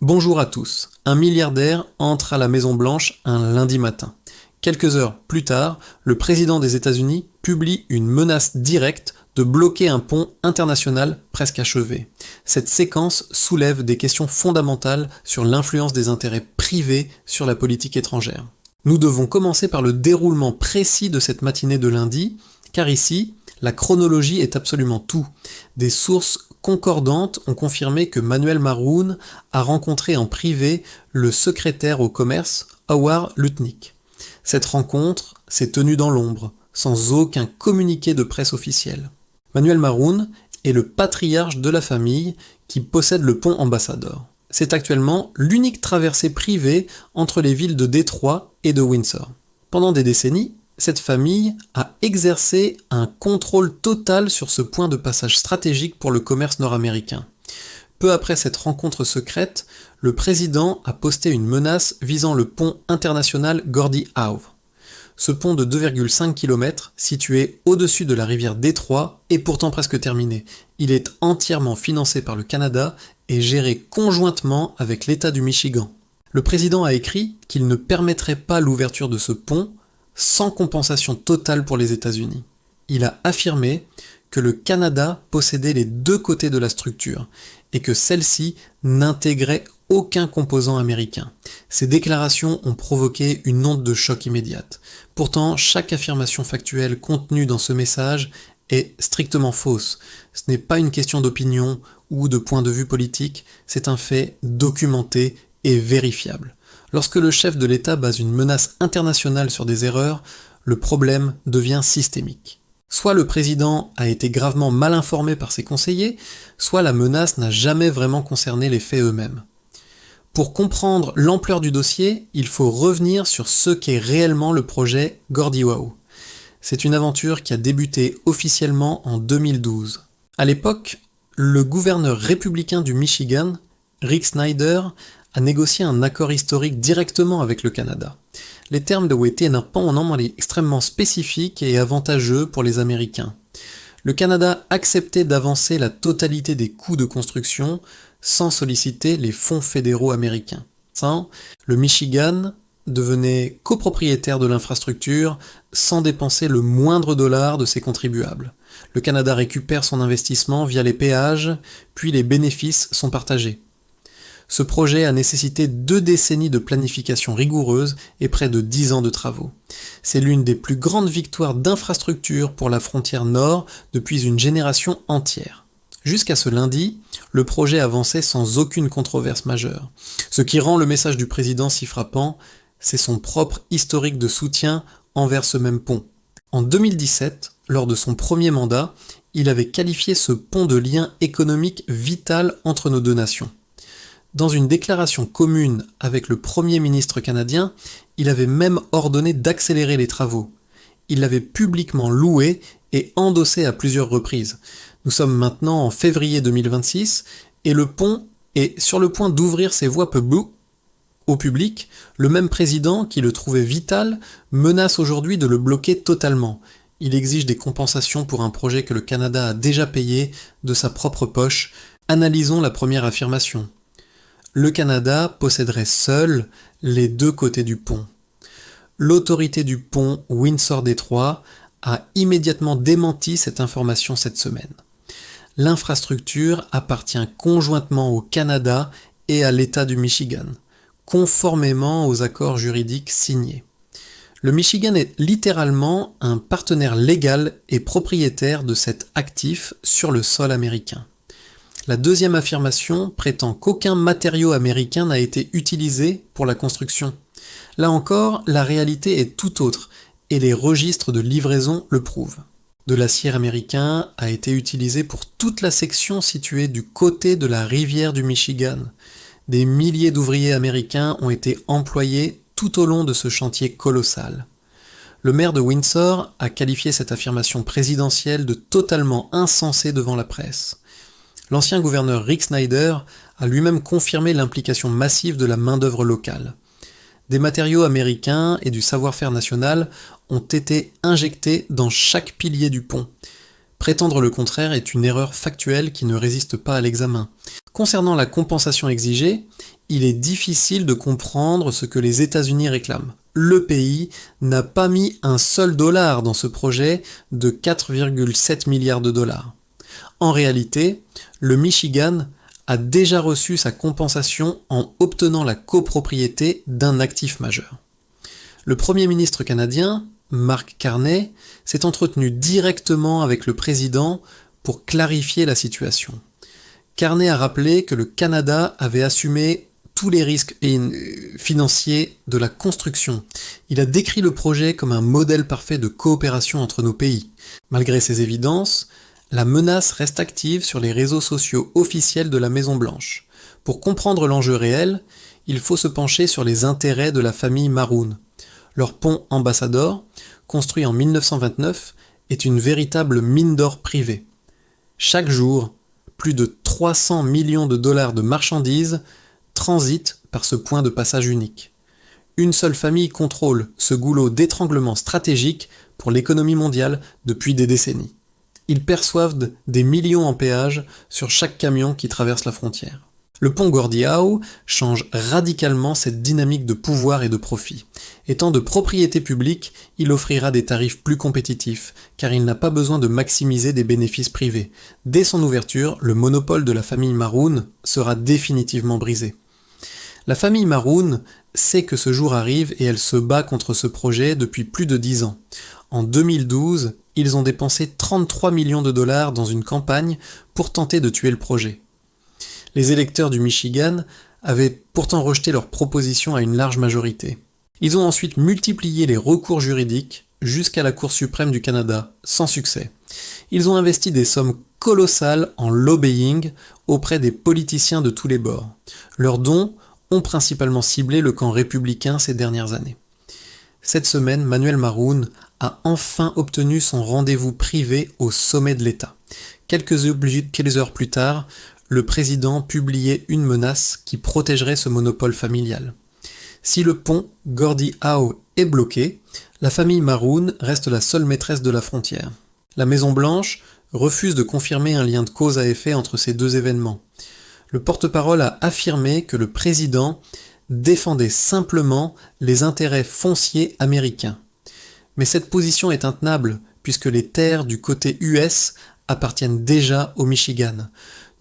Bonjour à tous. Un milliardaire entre à la Maison-Blanche un lundi matin. Quelques heures plus tard, le président des États-Unis publie une menace directe de bloquer un pont international presque achevé. Cette séquence soulève des questions fondamentales sur l'influence des intérêts privés sur la politique étrangère. Nous devons commencer par le déroulement précis de cette matinée de lundi, car ici, la chronologie est absolument tout. Des sources concordantes ont confirmé que Manuel Maroun a rencontré en privé le secrétaire au commerce, Howard Lutnick. Cette rencontre s'est tenue dans l'ombre, sans aucun communiqué de presse officiel. Manuel Maroun est le patriarche de la famille qui possède le pont Ambassador. C'est actuellement l'unique traversée privée entre les villes de Détroit et de Windsor. Pendant des décennies, cette famille a exercé un contrôle total sur ce point de passage stratégique pour le commerce nord-américain. Peu après cette rencontre secrète, le président a posté une menace visant le pont international Gordie Howe. Ce pont de 2,5 km, situé au-dessus de la rivière Détroit, est pourtant presque terminé. Il est entièrement financé par le Canada et géré conjointement avec l'État du Michigan. Le président a écrit qu'il ne permettrait pas l'ouverture de ce pont sans compensation totale pour les États-Unis. Il a affirmé que le Canada possédait les deux côtés de la structure et que celle-ci n'intégrait aucun composant américain. Ces déclarations ont provoqué une onde de choc immédiate. Pourtant, chaque affirmation factuelle contenue dans ce message est strictement fausse. Ce n'est pas une question d'opinion ou de point de vue politique, c'est un fait documenté et vérifiable. Lorsque le chef de l'État base une menace internationale sur des erreurs, le problème devient systémique. Soit le président a été gravement mal informé par ses conseillers, soit la menace n'a jamais vraiment concerné les faits eux-mêmes. Pour comprendre l'ampleur du dossier, il faut revenir sur ce qu'est réellement le projet Gordie Howe. C'est une aventure qui a débuté officiellement en 2012. À l'époque, le gouverneur républicain du Michigan, Rick Snyder, a négocié un accord historique directement avec le Canada. Les termes de Wetty sont extrêmement spécifiques et avantageux pour les Américains. Le Canada acceptait d'avancer la totalité des coûts de construction sans solliciter les fonds fédéraux américains. Le Michigan devenait copropriétaire de l'infrastructure sans dépenser le moindre dollar de ses contribuables. Le Canada récupère son investissement via les péages, puis les bénéfices sont partagés. Ce projet a nécessité 2 décennies de planification rigoureuse et près de 10 ans de travaux. C'est l'une des plus grandes victoires d'infrastructure pour la frontière nord depuis une génération entière. Jusqu'à ce lundi, le projet avançait sans aucune controverse majeure. Ce qui rend le message du président si frappant, c'est son propre historique de soutien envers ce même pont. En 2017, lors de son premier mandat, il avait qualifié ce pont de lien économique vital entre nos deux nations. Dans une déclaration commune avec le Premier ministre canadien, il avait même ordonné d'accélérer les travaux. Il l'avait publiquement loué et endossé à plusieurs reprises. Nous sommes maintenant en février 2026 et le pont est sur le point d'ouvrir ses voies au public. Le même président qui le trouvait vital menace aujourd'hui de le bloquer totalement. Il exige des compensations pour un projet que le Canada a déjà payé de sa propre poche. Analysons la première affirmation. Le Canada posséderait seul les deux côtés du pont. L'autorité du pont Windsor-Détroit a immédiatement démenti cette information cette semaine. L'infrastructure appartient conjointement au Canada et à l'État du Michigan, conformément aux accords juridiques signés. Le Michigan est littéralement un partenaire légal et propriétaire de cet actif sur le sol américain. La deuxième affirmation prétend qu'aucun matériau américain n'a été utilisé pour la construction. Là encore, la réalité est tout autre, et les registres de livraison le prouvent. De l'acier américain a été utilisé pour toute la section située du côté de la rivière du Michigan. Des milliers d'ouvriers américains ont été employés tout au long de ce chantier colossal. Le maire de Windsor a qualifié cette affirmation présidentielle de totalement insensée devant la presse. L'ancien gouverneur Rick Snyder a lui-même confirmé l'implication massive de la main-d'œuvre locale. Des matériaux américains et du savoir-faire national ont été injectés dans chaque pilier du pont. Prétendre le contraire est une erreur factuelle qui ne résiste pas à l'examen. Concernant la compensation exigée, il est difficile de comprendre ce que les États-Unis réclament. Le pays n'a pas mis un seul dollar dans ce projet de 4,7 milliards de dollars. En réalité, le Michigan a déjà reçu sa compensation en obtenant la copropriété d'un actif majeur. Le Premier ministre canadien, Mark Carney, s'est entretenu directement avec le président pour clarifier la situation. Carney a rappelé que le Canada avait assumé tous les risques financiers de la construction. Il a décrit le projet comme un modèle parfait de coopération entre nos pays. Malgré ces évidences, la menace reste active sur les réseaux sociaux officiels de la Maison-Blanche. Pour comprendre l'enjeu réel, il faut se pencher sur les intérêts de la famille Maroun. Leur pont Ambassador, construit en 1929, est une véritable mine d'or privée. Chaque jour, plus de 300 millions de dollars de marchandises transitent par ce point de passage unique. Une seule famille contrôle ce goulot d'étranglement stratégique pour l'économie mondiale depuis des décennies. Ils perçoivent des millions en péage sur chaque camion qui traverse la frontière. Le pont Gordie Howe change radicalement cette dynamique de pouvoir et de profit. Étant de propriété publique, il offrira des tarifs plus compétitifs, car il n'a pas besoin de maximiser des bénéfices privés. Dès son ouverture, le monopole de la famille Maroun sera définitivement brisé. La famille Maroun sait que ce jour arrive et elle se bat contre ce projet depuis plus de 10 ans. En 2012, ils ont dépensé 33 millions de dollars dans une campagne pour tenter de tuer le projet. Les électeurs du Michigan avaient pourtant rejeté leur proposition à une large majorité. Ils ont ensuite multiplié les recours juridiques jusqu'à la Cour suprême du Canada, sans succès. Ils ont investi des sommes colossales en lobbying auprès des politiciens de tous les bords. Leurs dons ont principalement ciblé le camp républicain ces dernières années. Cette semaine, Manuel Maroun a enfin obtenu son rendez-vous privé au sommet de l'État. Quelques heures plus tard, le président publiait une menace qui protégerait ce monopole familial. Si le pont Gordie Howe est bloqué, la famille Maroun reste la seule maîtresse de la frontière. La Maison-Blanche refuse de confirmer un lien de cause à effet entre ces deux événements. Le porte-parole a affirmé que le président défendait simplement les intérêts fonciers américains. Mais cette position est intenable, puisque les terres du côté US appartiennent déjà au Michigan.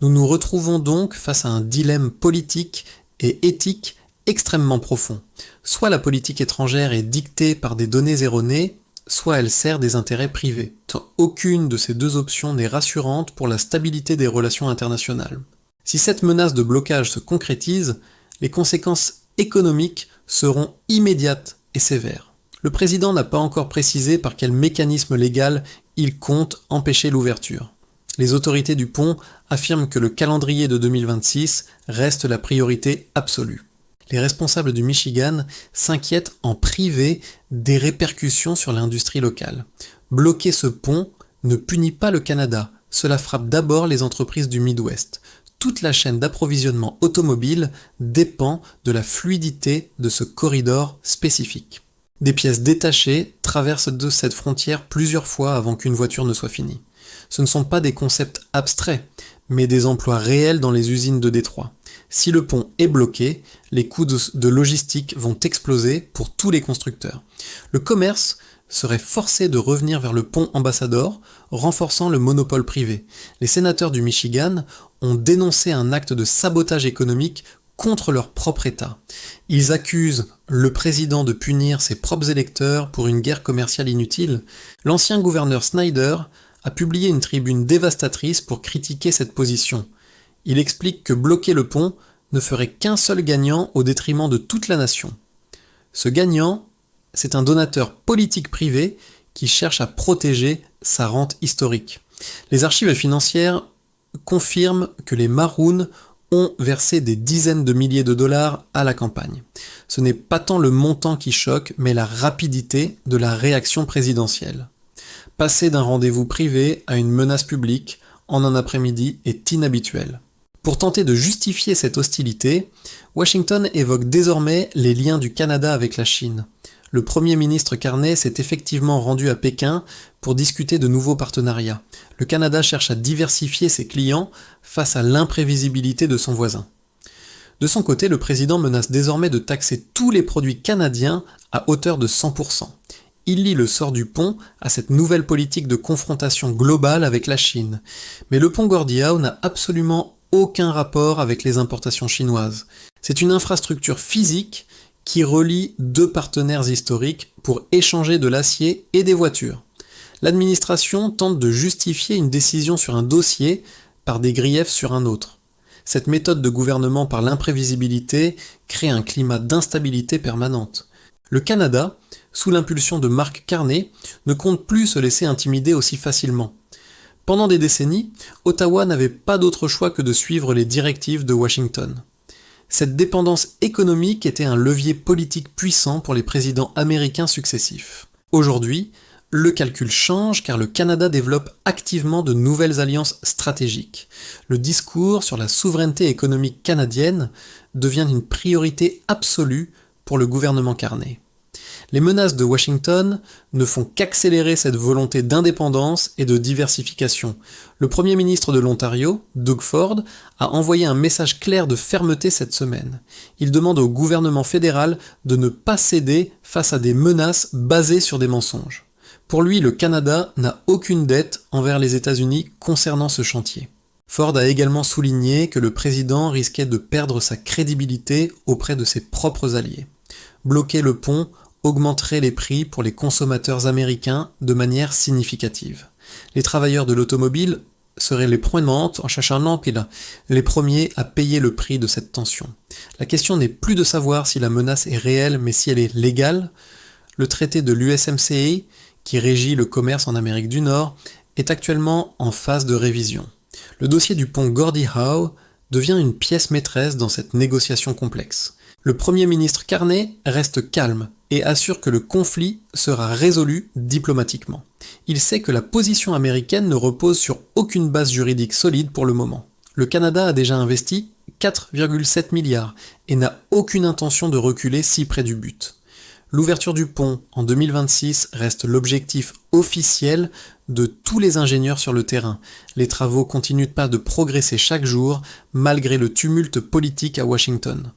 Nous nous retrouvons donc face à un dilemme politique et éthique extrêmement profond. Soit la politique étrangère est dictée par des données erronées, soit elle sert des intérêts privés. Aucune de ces deux options n'est rassurante pour la stabilité des relations internationales. Si cette menace de blocage se concrétise, les conséquences économiques seront immédiates et sévères. Le président n'a pas encore précisé par quel mécanisme légal il compte empêcher l'ouverture. Les autorités du pont affirment que le calendrier de 2026 reste la priorité absolue. Les responsables du Michigan s'inquiètent en privé des répercussions sur l'industrie locale. Bloquer ce pont ne punit pas le Canada, cela frappe d'abord les entreprises du Midwest. Toute la chaîne d'approvisionnement automobile dépend de la fluidité de ce corridor spécifique. Des pièces détachées traversent de cette frontière plusieurs fois avant qu'une voiture ne soit finie. Ce ne sont pas des concepts abstraits, mais des emplois réels dans les usines de Détroit. Si le pont est bloqué, les coûts de logistique vont exploser pour tous les constructeurs. Le commerce serait forcé de revenir vers le pont Ambassador, renforçant le monopole privé. Les sénateurs du Michigan ont dénoncé un acte de sabotage économique contre leur propre État. Ils accusent le président de punir ses propres électeurs pour une guerre commerciale inutile. L'ancien gouverneur Snyder a publié une tribune dévastatrice pour critiquer cette position. Il explique que bloquer le pont ne ferait qu'un seul gagnant au détriment de toute la nation. Ce gagnant, c'est un donateur politique privé qui cherche à protéger sa rente historique. Les archives financières confirment que les Maroun ont versé des dizaines de milliers de dollars à la campagne. Ce n'est pas tant le montant qui choque, mais la rapidité de la réaction présidentielle. Passer d'un rendez-vous privé à une menace publique en un après-midi est inhabituel. Pour tenter de justifier cette hostilité, Washington évoque désormais les liens du Canada avec la Chine. Le Premier ministre Carney s'est effectivement rendu à Pékin pour discuter de nouveaux partenariats. Le Canada cherche à diversifier ses clients face à l'imprévisibilité de son voisin. De son côté, le président menace désormais de taxer tous les produits canadiens à hauteur de 100%. Il lie le sort du pont à cette nouvelle politique de confrontation globale avec la Chine. Mais le pont Gordie Howe n'a absolument aucun rapport avec les importations chinoises. C'est une infrastructure physique qui relie deux partenaires historiques pour échanger de l'acier et des voitures. L'administration tente de justifier une décision sur un dossier par des griefs sur un autre. Cette méthode de gouvernement par l'imprévisibilité crée un climat d'instabilité permanente. Le Canada, sous l'impulsion de Mark Carney, ne compte plus se laisser intimider aussi facilement. Pendant des décennies, Ottawa n'avait pas d'autre choix que de suivre les directives de Washington. Cette dépendance économique était un levier politique puissant pour les présidents américains successifs. Aujourd'hui, le calcul change car le Canada développe activement de nouvelles alliances stratégiques. Le discours sur la souveraineté économique canadienne devient une priorité absolue pour le gouvernement Carney. Les menaces de Washington ne font qu'accélérer cette volonté d'indépendance et de diversification. Le Premier ministre de l'Ontario, Doug Ford, a envoyé un message clair de fermeté cette semaine. Il demande au gouvernement fédéral de ne pas céder face à des menaces basées sur des mensonges. Pour lui, le Canada n'a aucune dette envers les États-Unis concernant ce chantier. Ford a également souligné que le président risquait de perdre sa crédibilité auprès de ses propres alliés. Bloquer le pont augmenterait les prix pour les consommateurs américains de manière significative. Les travailleurs de l'automobile seraient les premiers les premiers à payer le prix de cette tension. La question n'est plus de savoir si la menace est réelle, mais si elle est légale. Le traité de l'USMCA, qui régit le commerce en Amérique du Nord, est actuellement en phase de révision. Le dossier du pont Gordie Howe devient une pièce maîtresse dans cette négociation complexe. Le Premier ministre Carney reste calme et assure que le conflit sera résolu diplomatiquement. Il sait que la position américaine ne repose sur aucune base juridique solide pour le moment. Le Canada a déjà investi 4,7 milliards et n'a aucune intention de reculer si près du but. L'ouverture du pont en 2026 reste l'objectif officiel de tous les ingénieurs sur le terrain. Les travaux continuent pas de progresser chaque jour malgré le tumulte politique à Washington.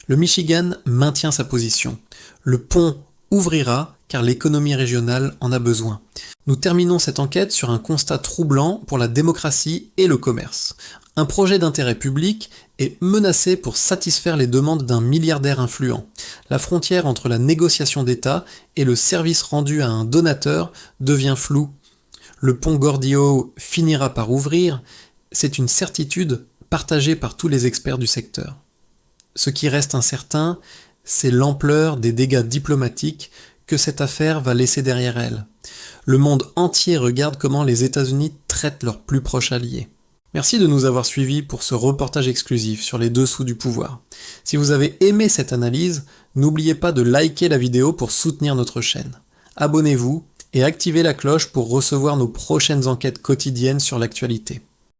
Le Michigan maintient sa position. Le pont ouvrira car l'économie régionale en a besoin. Nous terminons cette enquête sur un constat troublant pour la démocratie et le commerce. Un projet d'intérêt public est menacé pour satisfaire les demandes d'un milliardaire influent. La frontière entre la négociation d'État et le service rendu à un donateur devient floue. Le pont Gordie Howe finira par ouvrir, c'est une certitude partagée par tous les experts du secteur. Ce qui reste incertain, c'est l'ampleur des dégâts diplomatiques que cette affaire va laisser derrière elle. Le monde entier regarde comment les États-Unis traitent leurs plus proches alliés. Merci de nous avoir suivis pour ce reportage exclusif sur les dessous du pouvoir. Si vous avez aimé cette analyse, n'oubliez pas de liker la vidéo pour soutenir notre chaîne. Abonnez-vous et activez la cloche pour recevoir nos prochaines enquêtes quotidiennes sur l'actualité.